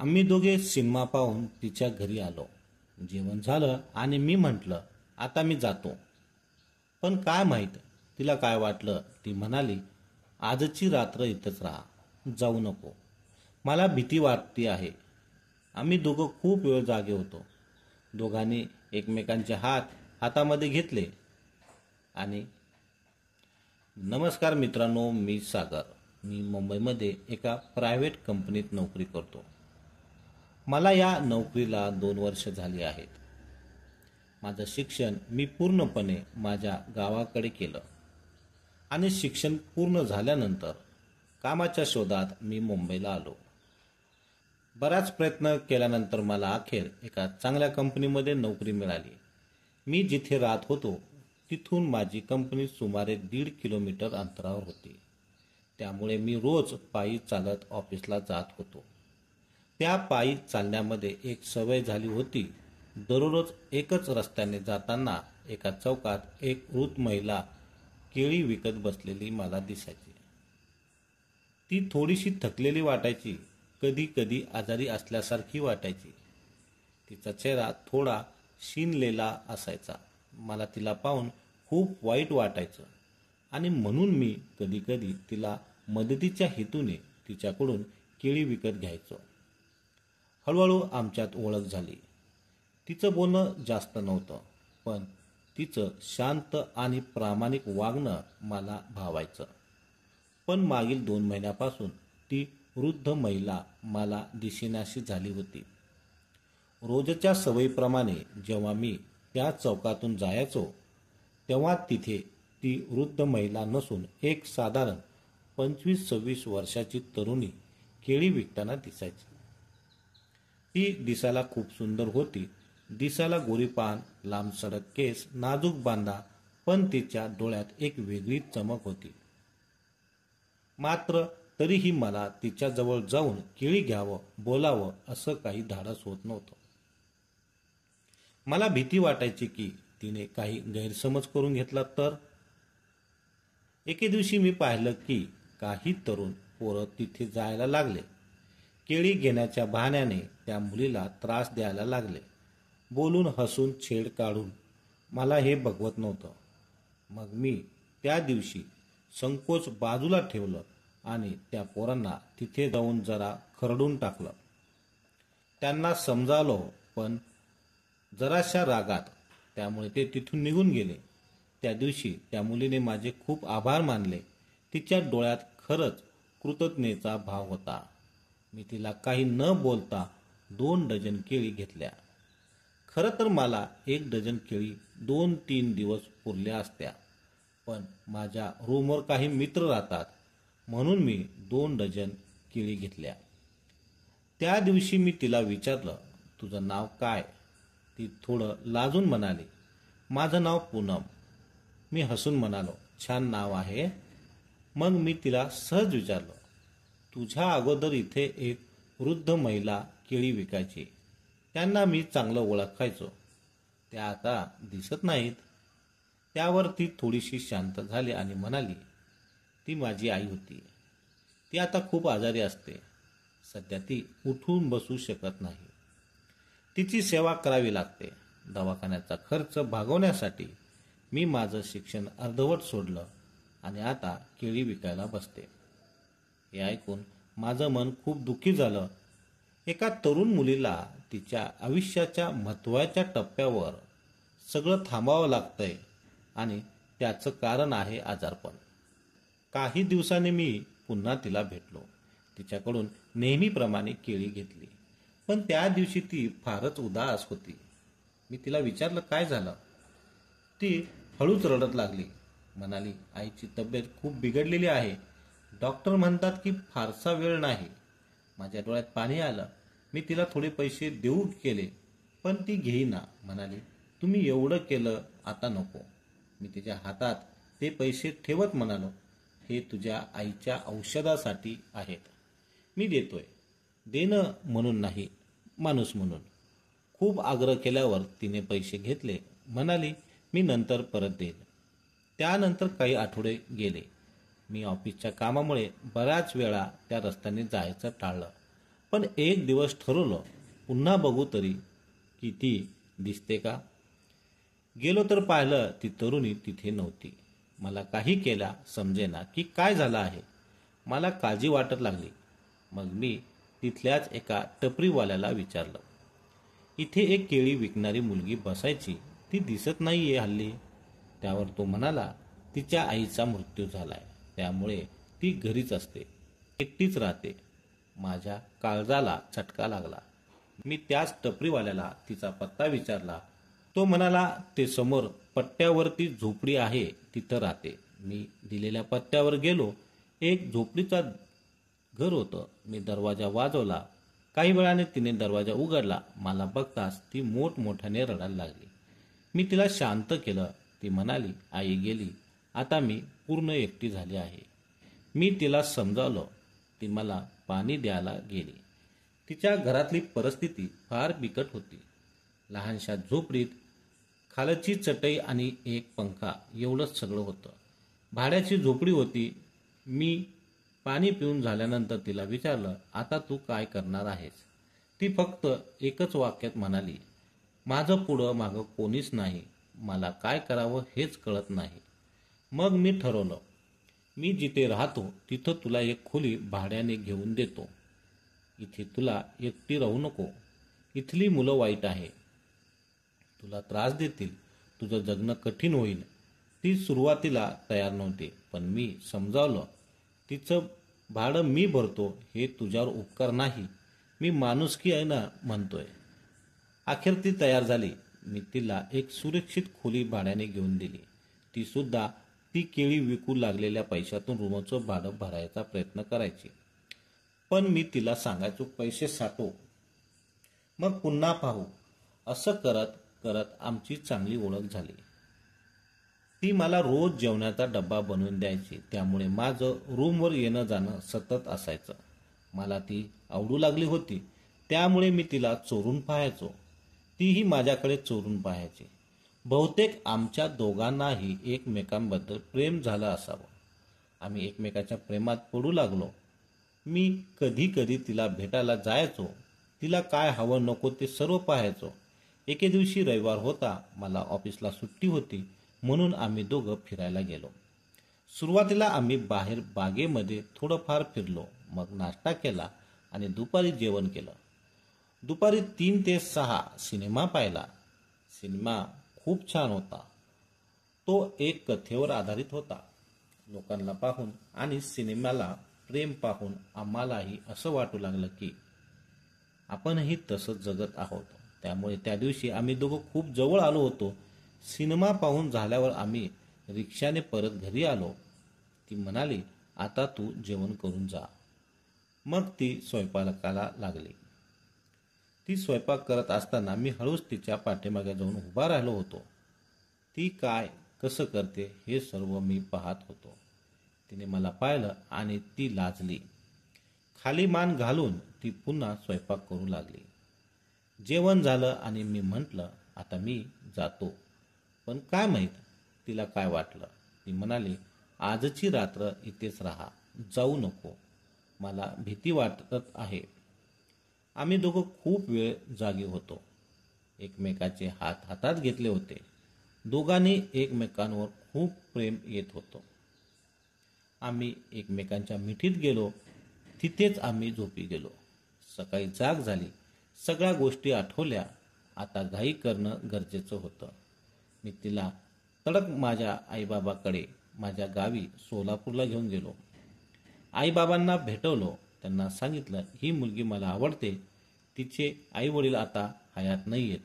आम्ही दोघे सिनेमा पाहून तिच्या घरी आलो. जेवण झालं आणि मी म्हटलं, आता मी जातो. पण काय माहीत तिला काय वाटलं. ती म्हणाली, आजची रात्र इथंच राहा, जाऊ नको. मला भीती वाटते आहे. आम्ही दोघं खूप वेळ जागे होतो. दोघांनी एकमेकांचे हात हातामध्ये घेतले आणि नमस्कार मित्रांनो, मी सागर. मी मुंबईमध्ये एका प्रायव्हेट कंपनीत नोकरी करतो. मला या नोकरीला 2 वर्ष झाली आहेत. माझं शिक्षण मी पूर्णपणे माझ्या गावाकडे केलं आणि शिक्षण पूर्ण झाल्यानंतर कामाच्या शोधात मी मुंबईला आलो. बराच प्रयत्न केल्यानंतर मला अखेर एका चांगल्या कंपनीमध्ये नोकरी मिळाली. मी जिथे राहत होतो तिथून माझी कंपनी सुमारे 1.5 किलोमीटर अंतरावर होती. त्यामुळे मी रोज पायी चालत ऑफिसला जात होतो. त्या पायी चालण्यामध्ये एक सवय झाली होती. दररोज एकच रस्त्याने जाताना एका चौकात एक वृद्ध महिला केळी विकत बसलेली मला दिसायची. ती थोडीशी थकलेली वाटायची, कधी कधी आजारी असल्यासारखी वाटायची. तिचा चेहरा थोडा शिनलेला असायचा. मला तिला पाहून खूप वाईट वाटायचं आणि म्हणून मी कधी कधी तिला मदतीच्या हेतूने तिच्याकडून केळी विकत घ्यायचो. हळूहळू आमच्यात ओळख झाली. तिचं बोलणं जास्त नव्हतं, पण तिचं शांत आणि प्रामाणिक वागणं मला भावायचं. पण मागील 2 महिन्यापासून ती वृद्ध महिला मला दिसेनाशी झाली होती. रोजच्या सवयीप्रमाणे जेव्हा मी त्या चौकातून जायचो तेव्हा तिथे ती वृद्ध महिला नसून एक साधारण 25-26 वर्षाची तरुणी केळी विकताना दिसायची. ती दिसायला खूप सुंदर होती. दिसायला गोरीपान, लांबसडक केस, नाजूक बांधा, पण तिच्या डोळ्यात एक वेगळी चमक होती. मात्र तरीही मला तिच्याजवळ जाऊन केळी घ्यावं, बोलावं असं काही धाडस होत नव्हतं. मला भीती वाटायची की तिने काही गैरसमज करून घेतला तर. एके दिवशी मी पाहिलं की काही तरुण पोरं तिथे जायला लागले. केळी घेण्याच्या बहाण्याने त्या मुलीला त्रास द्यायला लागले. बोलून हसून छेड काढून. मला हे बघवत नव्हतं. मग मी त्या दिवशी संकोच बाजूला ठेवलं आणि त्या पोरांना तिथे जाऊन जरा खरडून टाकलं. त्यांना समजावलं, पण जराशा रागात. त्यामुळे ते तिथून निघून गेले. त्या दिवशी त्या मुलीने माझे खूप आभार मानले. तिच्या डोळ्यात खरंच कृतज्ञतेचा भाव होता. मी तिला काही न बोलता 2 डझन केळी घेतल्या. खरं तर मला 1 डझन केळी 2-3 दिवस पुरल्या असत्या, पण माझ्या रूमवर काही मित्र राहतात म्हणून मी 2 डझन केळी घेतल्या. त्या दिवशी मी तिला विचारलं, तुझं नाव काय? ती थोडं लाजून म्हणाली, माझं नाव पूनम. मी हसून म्हणालो, छान नाव आहे. मग मी तिला सहज विचारलं, तुझ्या अगोदर इथे एक वृद्ध महिला केळी विकायची. त्यांना मी चांगलं ओळखायचो. त्या आता दिसत नाहीत. त्यावर ती थोडीशी शांत झाली आणि म्हणाली, ती माझी आई होती. ती आता खूप आजारी असते. सध्या ती उठून बसू शकत नाही. तिची सेवा करावी लागते. दवाखान्याचा खर्च भागवण्यासाठी मी माझं शिक्षण अर्धवट सोडलं आणि आता केळी विकायला बसते. हे ऐकून माझं मन खूप दुःखी झालं. एका तरुण मुलीला तिच्या आयुष्याच्या महत्त्वाच्या टप्प्यावर सगळं थांबावं लागतंय आणि त्याचं कारण आहे आजारपण. काही दिवसांनी मी पुन्हा तिला भेटलो. तिच्याकडून नेहमीप्रमाणे केळी घेतली, पण त्या दिवशी ती फारच उदास होती. मी तिला विचारलं, काय झालं? ती हळूच रडत लागली. म्हणाली, आईची तब्येत खूप बिघडलेली आहे. डॉक्टर म्हणतात की फारसा वेळ नाही. माझ्या डोळ्यात पाणी आलं. मी तिला थोडे पैसे देऊ केले, पण ती घेईना. म्हणाली, तुम्ही एवढं केलं, आता नको. मी तिच्या हातात ते पैसे ठेवत म्हणालो, हे तुझ्या आईच्या औषधासाठी आहेत. मी देतोय. देणं म्हणून नाही, माणूस म्हणून. खूप आग्रह केल्यावर तिने पैसे घेतले. म्हणाली, मी नंतर परत देईन. त्यानंतर काही आठवडे गेले. मी ऑफिसच्या कामामुळे बऱ्याच वेळा त्या रस्त्याने जायचं टाळलं. पण एक दिवस ठरवलं, पुन्हा बघू तरी की ती दिसते का. गेलो तर पाहिलं ती तरुणी तिथे नव्हती. मला काही केला समजेना की काय झालं आहे. मला काळजी वाटत लागली. मग मी तिथल्याच एका टपरीवाल्याला विचारलं, इथे एक केळी विकणारी मुलगी बसायची, ती दिसत नाहीये हल्ली. त्यावर तो म्हणाला, तिच्या आईचा मृत्यू झालाय, त्यामुळे ती घरीच असते, एकटीच राहते. माझ्या काळजाला चटका लागला. मी त्याच टपरीवाल्याला तिचा पत्ता विचारला. तो म्हणाला, ते समोर पट्ट्यावरती झोपडी आहे, तिथं राहते. मी दिलेल्या पत्त्यावर गेलो. एक झोपडीचा घर होतं. मी दरवाजा वाजवला. काही वेळाने तिने दरवाजा उघडला. मला बघताच ती मोठमोठ्याने रडायला लागली. मी तिला शांत केलं. ती म्हणाली, आई गेली, आता मी पूर्ण एकटी झाली आहे. मी तिला समजावलं. ती मला पाणी द्यायला गेली. तिच्या घरातली परिस्थिती फार बिकट होती. लहानशा झोपडीत खालची चटई आणि एक पंखा, एवढंच सगळं होतं. भाड्याची झोपडी होती. मी पाणी पिऊन झाल्यानंतर तिला विचारलं, आता तू काय करणार आहेस. ती फक्त एकच वाक्यात म्हणाली, माझं पुढं मागं कोणीच नाही, मला काय करावं हेच कळत नाही. मग मी ठरवलं, मी जिथे राहतो तिथं तुला एक खोली भाड्याने घेऊन देतो. इथे तुला एकटी राहू नको. इथली मुलं वाईट आहे, तुला त्रास देतील, तुझं जगणं कठीण होईल. ती सुरुवातीला तयार नव्हती, पण मी समजावलं, तिचं भाडं मी भरतो, हे तुझ्यावर उपकार नाही, मी माणुसकी आहे ना म्हणतोय. अखेर ती तयार झाली. मी तिला एक सुरक्षित खोली भाड्याने घेऊन दिली. ती सुद्धा ती केळी विकू लागलेल्या पैशातून रूमचं भाडं भरायचा प्रयत्न करायची. पण मी तिला सांगायचो, पैसे साठव, मग पुन्हा पाहू. असं करत करत आमची चांगली ओळख झाली. ती मला रोज जेवणाचा डब्बा बनवून द्यायची, त्यामुळे माझं रूमवर येणं जाणं सतत असायचं. मला ती आवडू लागली होती, त्यामुळे मी तिला चोरून पाहायचो. तीही माझ्याकडे चोरून पाहायची. बहुतेक आमच्या दोघांनाही एकमेकांबद्दल प्रेम झालं असावं. आम्ही एकमेकाच्या प्रेमात पडू लागलो. मी कधी कधी तिला भेटायला जायचो. तिला काय हवं नको ते सर्व पाहायचो. एके दिवशी रविवार होता. मला ऑफिसला सुट्टी होती, म्हणून आम्ही दोघं फिरायला गेलो. सुरुवातीला आम्ही बाहेर बागेमध्ये थोडंफार फिरलो. मग नाश्ता केला आणि दुपारी जेवण केलं. दुपारी 3 ते 6 सिनेमा पाहिला. सिनेमा खूप छान होता. तो एक कथेवर आधारित होता. लोकांना पाहून आणि सिनेमाला प्रेम पाहून आम्हालाही असं वाटू लागलं की आपणही तसंच जगत आहोत. त्यामुळे त्या दिवशी आम्ही दोघं खूप जवळ आलो होतो. सिनेमा पाहून झाल्यावर आम्ही रिक्षाने परत घरी आलो. ती म्हणाली, आता तू जेवण करून जा. मग ती स्वयंपाकाला लागली. ती स्वयंपाक करत असताना मी हळूच तिच्या पाठीमागे जाऊन उभा राहिलो होतो. ती काय कसं करते हे सर्व मी पाहत होतो. तिने मला पाहिलं आणि ती लाजली. खाली मान घालून ती पुन्हा स्वयंपाक करू लागली. जेवण झालं आणि मी म्हटलं, आता मी जातो. पण काय माहीत तिला काय वाटलं. ती म्हणाली, आजची रात्र इथेच राहा, जाऊ नको, मला भीती वाटत आहे. आम्ही दोघं खूप वेळ जागी होतो. एकमेकाचे हात हातात घेतले होते. दोघांनी एकमेकांवर खूप प्रेम येत होतं. आम्ही एकमेकांच्या मिठीत गेलो. तिथेच आम्ही झोपी गेलो. सकाळी जाग झाली. सगळ्या गोष्टी आठवल्या. आता घाई करणं गरजेचं होतं. मी तिला तडक माझ्या आईबाबाकडे, माझ्या गावी सोलापूरला घेऊन गेलो. आईबाबांना भेटवलो. त्यांना सांगितलं, ही मुलगी मला आवडते. तिचे आईवडील आता हयात नाही आहेत.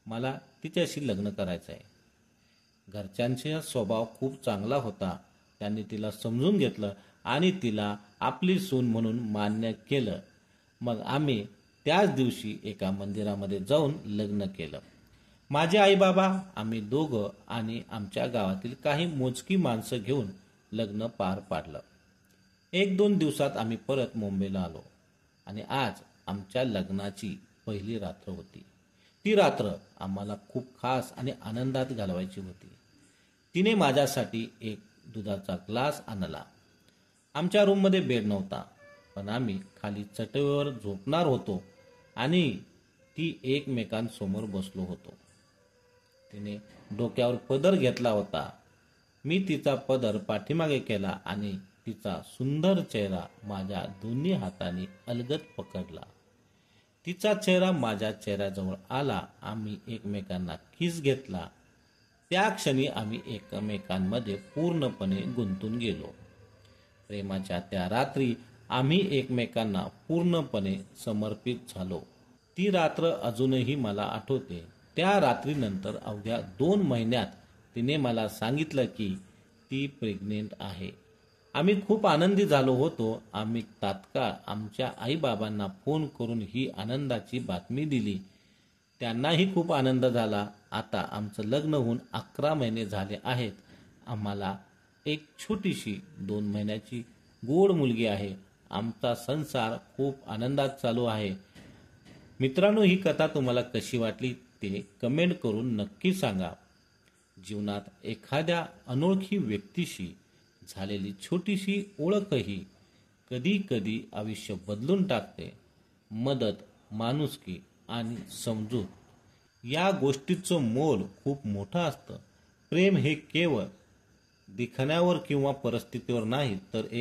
मला तिच्याशी लग्न करायचं आहे. घरच्यांचा स्वभाव खूप चांगला होता. त्यांनी तिला समजून घेतलं आणि तिला आपली सून म्हणून मान्य केलं. मग आम्ही त्याच दिवशी एका मंदिरामध्ये जाऊन लग्न केलं. माझे आईबाबा, आम्ही दोघं आणि आमच्या गावातील काही मोजकी माणसं घेऊन लग्न पार पाडलं. 1-2 दिवसात आम्ही परत मुंबईला आलो आणि आज आमच्या लग्नाची पहिली रात्र होती. ती रात्र आम्हाला खूप खास आणि आनंदात घालवायची होती. तिने माझ्यासाठी एक दुधाचा ग्लास आणला. आमच्या रूममध्ये बेड नव्हता, पण आम्ही खाली चटईवर झोपणार होतो आणि ती एकमेकांसमोर बसलो होतो. तिने डोक्यावर पदर घेतला होता. मी तिचा पदर पाठीमागे केला आणि तिचा सुंदर चेहरा माझ्या दोन्ही हातांनी अलगद पकडला. तिचा चेहरा माझ्या चेहऱ्याजवळ आला. आम्ही एकमेकांना किस घेतला. त्या क्षणी आम्ही एकमेकांमध्ये पूर्णपणे गुंतून गेलो. प्रेमाच्या त्या रात्री आम्ही एकमेकांना पूर्णपणे समर्पित झालो. ती रात्र अजूनही मला आठवते. त्या रात्रीनंतर अवघ्या 2 महिन्यात तिने मला सांगितलं की ती प्रेग्नेंट आहे. आम्ही खूप आनंदी झालो होतो. आम्ही तात्काळ आमच्या आईबाबांना फोन करून ही आनंदाची बातमी दिली. त्यांनाही खूप आनंद झाला. आता आमचं लग्न होऊन 11 महिने झाले आहेत. आम्हाला एक छोटीशी 2 महिन्याची गोड मुलगी आहे. आमचा संसार खूप आनंदात चालू आहे. मित्रांनो, ही कथा तुम्हाला कशी वाटली ते कमेंट करून नक्की सांगा. जीवनात एखाद्या अनोळखी व्यक्तीशी झालेली छोटीशी ओळखही कधी कधी आयुष्य बदलून टाकते. मदत, माणुसकी आणि समजूत या गोष्टीचं मोल खूप मोठं असतं. प्रेम हे केवळ दिखण्यावर किंवा परिस्थितीवर नाही, तर एक